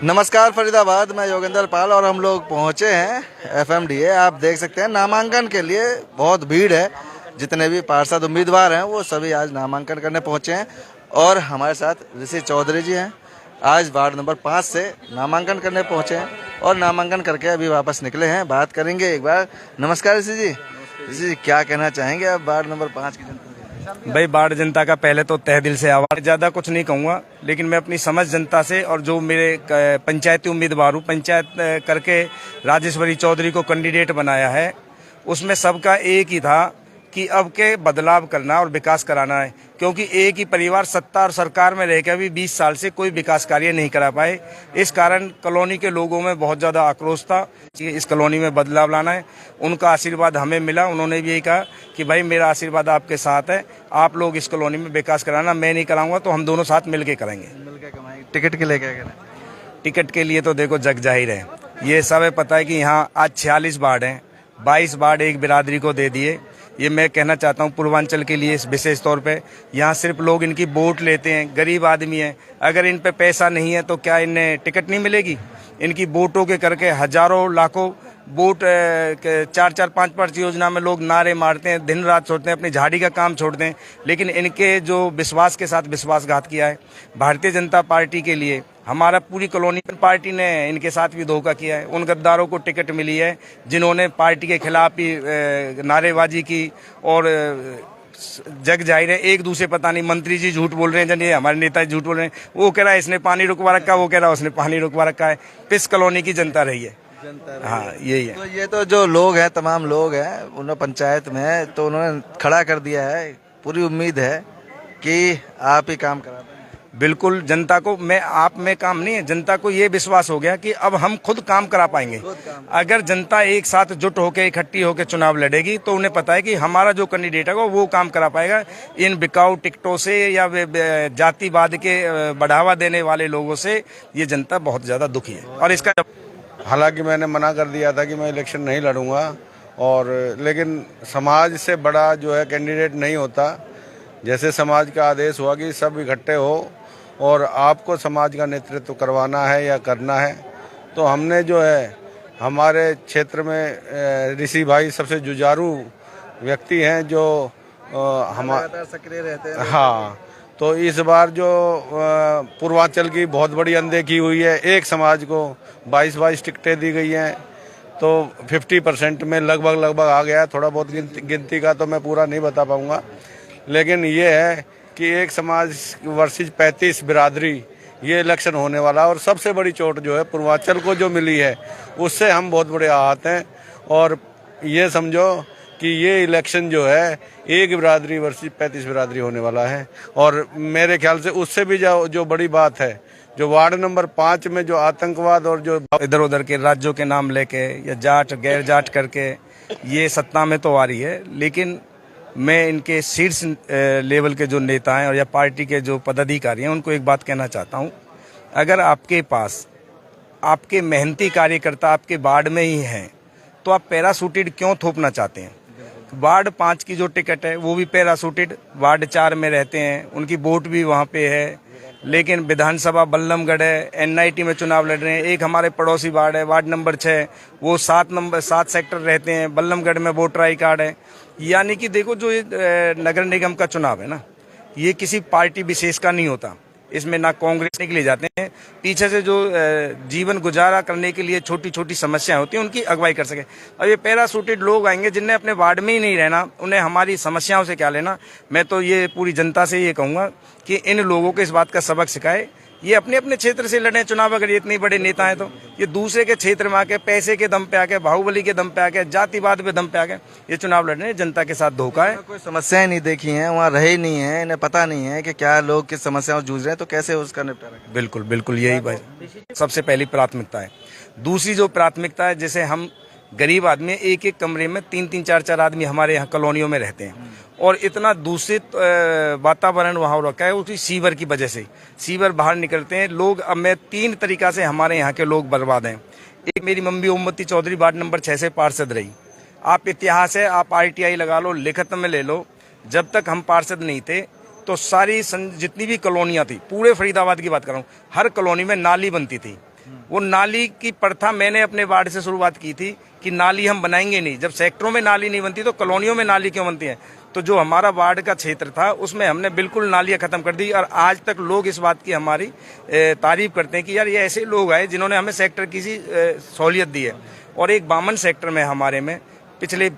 नमस्कार फरीदाबाद, मैं योगेंद्र पाल और हम लोग पहुंचे हैं एफएमडीए। आप देख सकते हैं नामांकन के लिए बहुत भीड़ है। जितने भी पार्षद उम्मीदवार हैं वो सभी आज नामांकन करने पहुंचे हैं और हमारे साथ ऋषि चौधरी जी हैं। आज वार्ड नंबर 5 से नामांकन करने पहुंचे हैं और नामांकन करके अभी वापस निकले हैं। बात करेंगे एक बार। नमस्कार ऋषि जी। ऋषि जी, क्या कहना चाहेंगे आप वार्ड नंबर 5 की जनता? भाई, वार्ड जनता का पहले तो तहे दिल से आभार। ज्यादा कुछ नहीं कहूँगा, लेकिन मैं अपनी समझ जनता से और जो मेरे पंचायती उम्मीदवार हूँ, पंचायत करके राजेश्वरी चौधरी को कैंडिडेट बनाया है, उसमें सबका एक ही था कि अब के बदलाव करना और विकास कराना है। क्योंकि एक ही परिवार सत्ता और सरकार में रहकर भी 20 साल से कोई विकास कार्य नहीं करा पाए। इस कारण कॉलोनी के लोगों में बहुत ज़्यादा आक्रोश था कि इस कॉलोनी में बदलाव लाना है। उनका आशीर्वाद हमें मिला। उन्होंने भी यही कहा कि भाई मेरा आशीर्वाद आपके साथ है, आप लोग इस कॉलोनी में विकास कराना, मैं नहीं कराऊंगा तो हम दोनों साथ मिल के करेंगे। टिकट के लिए क्या करें? टिकट के लिए तो देखो जग जाहिर है, ये सब पता है कि यहाँ आज 46 वार्ड हैं, 22 वार्ड एक बिरादरी को दे दिए। ये मैं कहना चाहता हूँ पूर्वांचल के लिए विशेष तौर पे, यहाँ सिर्फ लोग इनकी वोट लेते हैं, गरीब आदमी हैं। अगर इन पे पैसा नहीं है तो क्या इन्हें टिकट नहीं मिलेगी? इनकी वोटों के करके हजारों लाखों वोट 4-4, 5-5 योजना में लोग नारे मारते हैं, दिन रात छोड़ते हैं, अपनी झाड़ी का काम छोड़ते हैं। लेकिन इनके जो विश्वास के साथ विश्वासघात किया है भारतीय जनता पार्टी के लिए, हमारा पूरी कॉलोनी पार्टी ने इनके साथ भी धोखा किया है। उन गद्दारों को टिकट मिली है जिन्होंने पार्टी के खिलाफ ही नारेबाजी की और जग जाहिर है एक दूसरे, पता नहीं मंत्री जी झूठ बोल रहे हैं, जन हमारे नेता झूठ बोल रहे हैं। वो कह रहा है इसने पानी रुकवा रखा है, वो कह रहा है उसने पानी रुकवा रखा है। पिस कॉलोनी की जनता रही है। हाँ, यही है। तो ये तो जो लोग हैं, तमाम लोग हैं उन्होंने पंचायत में तो उन्होंने खड़ा कर दिया है। पूरी उम्मीद है कि आप ही काम करा देंगे। बिल्कुल, जनता को आप में काम नहीं है, जनता को ये विश्वास हो गया कि अब हम खुद काम करा पाएंगे। अगर जनता एक साथ जुट होकर इकट्ठी होकर चुनाव लड़ेगी तो उन्हें पता है कि हमारा जो कैंडिडेट है वो काम करा पाएगा। इन बिकाऊ टिकटों से या जातिवाद के बढ़ावा देने वाले लोगों से ये जनता बहुत ज्यादा दुखी है। और इसका हालांकि मैंने मना कर दिया था कि मैं इलेक्शन नहीं लड़ूंगा, और लेकिन समाज से बड़ा जो है कैंडिडेट नहीं होता। जैसे समाज का आदेश हुआ कि सब इकट्ठे हो और आपको समाज का नेतृत्व करवाना है या करना है, तो हमने जो है हमारे क्षेत्र में ऋषि भाई सबसे जुझारू व्यक्ति हैं जो हमारे सक्रिय रहते हैं। हाँ, तो इस बार जो पूर्वांचल की बहुत बड़ी अनदेखी हुई है, एक समाज को 22 टिकटें दी गई हैं, तो 50% में लगभग आ गया है। थोड़ा बहुत गिनती का तो मैं पूरा नहीं बता पाऊंगा, लेकिन ये है कि एक समाज वर्सेस 35 बिरादरी, ये इलेक्शन होने वाला। और सबसे बड़ी चोट जो है पूर्वांचल को जो मिली है उससे हम बहुत बड़े आहत हैं। और ये समझो कि ये इलेक्शन जो है एक बिरादरी वर्सेस 35 बिरादरी होने वाला है। और मेरे ख्याल से उससे भी जो बड़ी बात है, जो वार्ड नंबर 5 में जो आतंकवाद और जो इधर उधर के राज्यों के नाम लेके या जाट गैर जाट करके ये सत्ता में तो आ रही है, लेकिन मैं इनके शीर्ष लेवल के जो नेता हैं और या पार्टी के जो पदाधिकारी हैं उनको एक बात कहना चाहता हूं। अगर आपके पास आपके मेहनती कार्यकर्ता आपके वार्ड में ही हैं तो आप पैराशूटेड क्यों थोपना चाहते हैं? वार्ड 5 की जो टिकट है वो भी पैराशूटेड, वार्ड 4 में रहते हैं, उनकी वोट भी वहाँ पे है, लेकिन विधानसभा बल्लमगढ़ है, एनआईटी में चुनाव लड़ रहे हैं। एक हमारे पड़ोसी वार्ड है, वार्ड नंबर 6, वो 7 सेक्टर रहते हैं, बल्लमगढ़ में वोटर आई कार्ड है। यानी कि देखो, जो नगर निगम का चुनाव है ना, ये किसी पार्टी विशेष का नहीं होता। इसमें ना कांग्रेस के लिए जाते हैं, पीछे से जो जीवन गुजारा करने के लिए छोटी छोटी समस्याएं होती हैं उनकी अगुवाई कर सके। अब ये पैराशूटेड लोग आएंगे जिन्हें अपने वार्ड में ही नहीं रहना, उन्हें हमारी समस्याओं से क्या लेना। मैं तो ये पूरी जनता से ये कहूँगा कि इन लोगों को इस बात का सबक सिखाए। ये अपने अपने क्षेत्र से लड़े चुनाव। अगर ये इतने बड़े नेता हैं तो ये दूसरे के क्षेत्र में आके पैसे के दम पे आके, बाहुबली के दम पे आके, जातिवाद पे दम पे आके ये चुनाव लड़ रहे हैं। जनता के साथ धोखा है। कोई समस्याएं नहीं देखी हैं, वहाँ रहे ही नहीं है, इन्हें पता नहीं है कि क्या लोग किस समस्याओं से जूझ रहे हैं, तो कैसे उसका निपटारा करें? बिल्कुल बिल्कुल, यही भाई सबसे पहली प्राथमिकता है। दूसरी जो प्राथमिकता है, जैसे हम गरीब आदमी एक एक कमरे में 3-3, 4-4 आदमी हमारे यहाँ कॉलोनियों में रहते हैं और इतना दूषित वातावरण वहाँ रखा है उसी सीवर की वजह से। सीवर बाहर निकलते हैं लोग। अब मैं 3 तरीका से हमारे यहाँ के लोग बर्बाद हैं। एक, मेरी mummy Omvati Chaudhary ward number 6 से पार्षद रही। आप इतिहास है, आप RTI लगा लो, लिखत में ले लो, जब तक हम पार्षद नहीं थे तो सारी जितनी भी कॉलोनियाँ थी, पूरे फरीदाबाद की बात कर रहा हूँ, हर कॉलोनी में नाली बनती थी। वो नाली की प्रथा मैंने अपने वार्ड से शुरुआत की थी कि नाली हम बनाएंगे नहीं। जब सेक्टरों में नाली नहीं बनती तो कॉलोनियों में नाली क्यों बनती है? तो जो हमारा वार्ड का क्षेत्र था उसमें हमने बिल्कुल नालियां खत्म कर दी, और आज तक लोग इस बात की हमारी तारीफ करते हैं कि यार ये ऐसे लोग आए जिन्होंने हमें सेक्टर की सी सहूलियत दी है। और एक बामन सेक्टर में हमारे में पिछले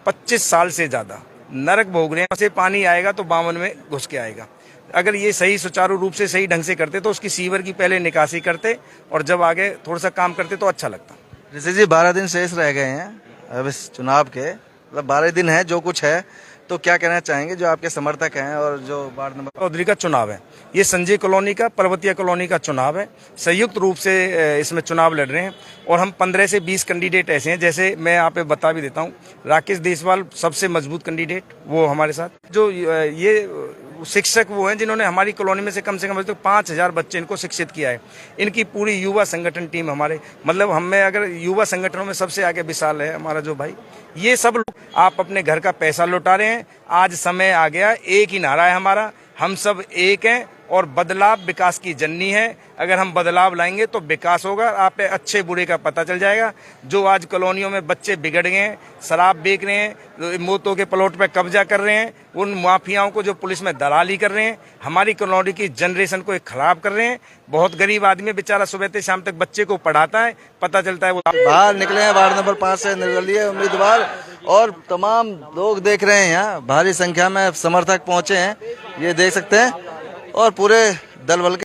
25 साल से ज्यादा नरक भोग रहे हैं। से पानी आएगा तो बामन में घुस के आएगा। अगर ये सही सुचारू रूप से सही ढंग से करते तो उसकी सीवर की पहले निकासी करते और जब आगे थोड़ा सा काम करते तो अच्छा लगता। ऋषि जी 12 दिन शेष रह गए हैं अब इस चुनाव के, मतलब 12 दिन है जो कुछ है, तो क्या कहना चाहेंगे जो आपके समर्थक हैं और जो वार्ड नंबर चौधरी का चुनाव है, ये संजय कॉलोनी का, पर्वतीय कॉलोनी का चुनाव है। संयुक्त रूप से इसमें चुनाव लड़ रहे हैं और हम 15 से 20 कैंडिडेट ऐसे हैं, जैसे मैं यहाँ पे बता भी देता हूँ। राकेश देसवाल सबसे मजबूत कैंडिडेट, वो हमारे साथ। जो ये शिक्षक वो हैं जिन्होंने हमारी कॉलोनी में से कम 5,000 बच्चे इनको शिक्षित किया है। इनकी पूरी युवा संगठन टीम हमारे, मतलब हमें अगर युवा संगठनों में सबसे आगे विशाल है हमारा जो भाई। ये सब लोग आप अपने घर का पैसा लौटा रहे हैं। आज समय आ गया, एक ही नारा है हमारा, हम सब एक हैं और बदलाव विकास की जननी है। अगर हम बदलाव लाएंगे तो विकास होगा, आप पे अच्छे बुरे का पता चल जाएगा। जो आज कॉलोनियों में बच्चे बिगड़ गए हैं, शराब बेच रहे हैं, मोतों के प्लॉट पे कब्जा कर रहे हैं, उन माफियाओं को जो पुलिस में दलाली कर रहे हैं, हमारी कॉलोनी की जनरेशन को खराब कर रहे हैं। बहुत गरीब आदमी बेचारा सुबह से शाम तक बच्चे को पढ़ाता है, पता चलता है वो बाहर निकले हैं। वार्ड नंबर 5 से निर्दलीय उम्मीदवार और तमाम लोग देख रहे हैं, यहाँ भारी संख्या में समर्थक पहुंचे हैं, ये देख सकते हैं। और पूरे दल बल के